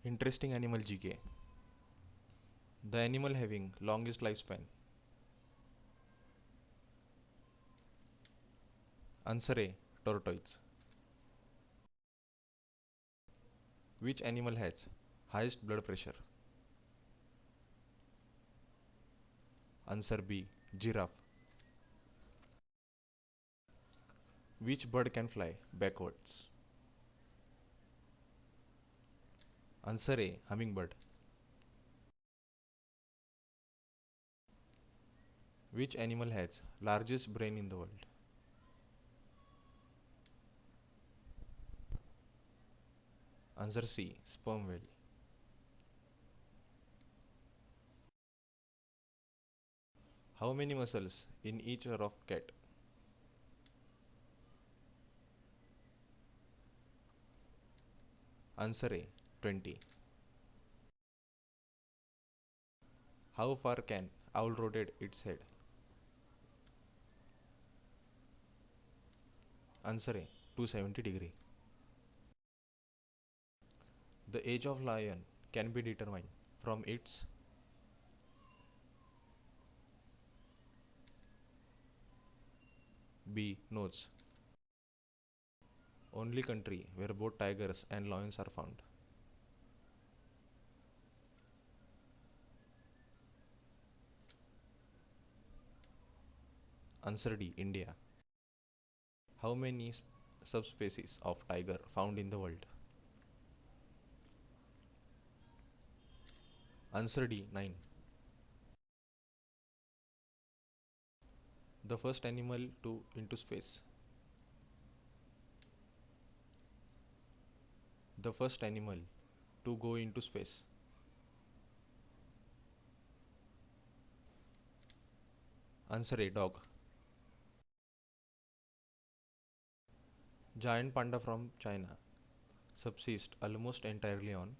Interesting animal GK. The animal having longest lifespan. Answer A. Tortoise. Which animal has highest blood pressure? Answer B. Giraffe. Which bird can fly backwards? Answer A. Hummingbird. Which animal has largest brain in the world? Answer C. Sperm whale. How many muscles in each ear of cat? Answer A. 20. How far can owl rotate its head? Answer A. 270 degree. The age of lion can be determined from its B. Nose. Only country where both tigers and lions are found. Answer D. India. How many subspecies of tiger found in the world? Answer D. 9. The first animal to into space. The first animal to go into space. Answer A. Dog. Giant panda from China subsist almost entirely on.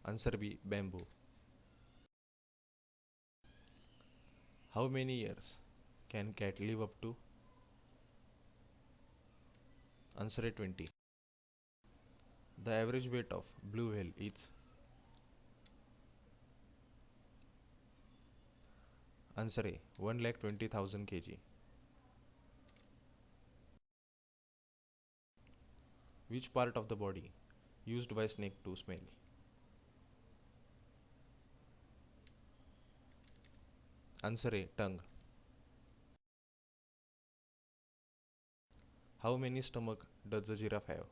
Answer B. Bamboo. How many years can cat live up to? Answer A. 20. The average weight of blue whale is. Answer A. 1,20,000 kg. Which part of the body used by snake to smell? Answer A. Tongue. How many stomach does a giraffe have?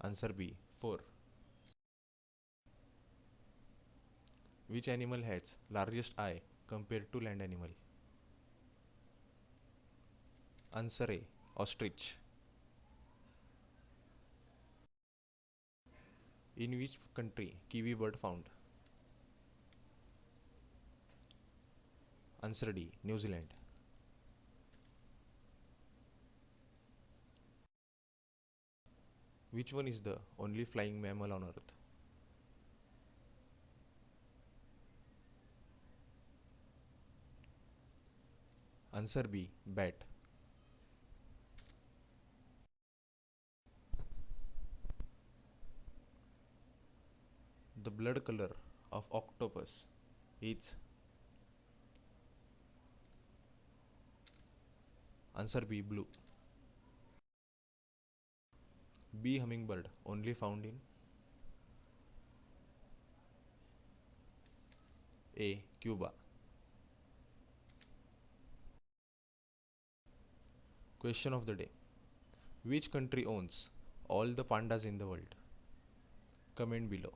Answer B. 4. Which animal has largest eye compared to land animal? Answer A. Ostrich. In which country kiwi bird found? Answer D. New Zealand. Which one is the only flying mammal on earth? Answer B. Bat. The blood color of octopus is. Answer B. Blue. B. Hummingbird only found in. A. Cuba. Question of the day. Which country owns all the pandas in the world? Comment below.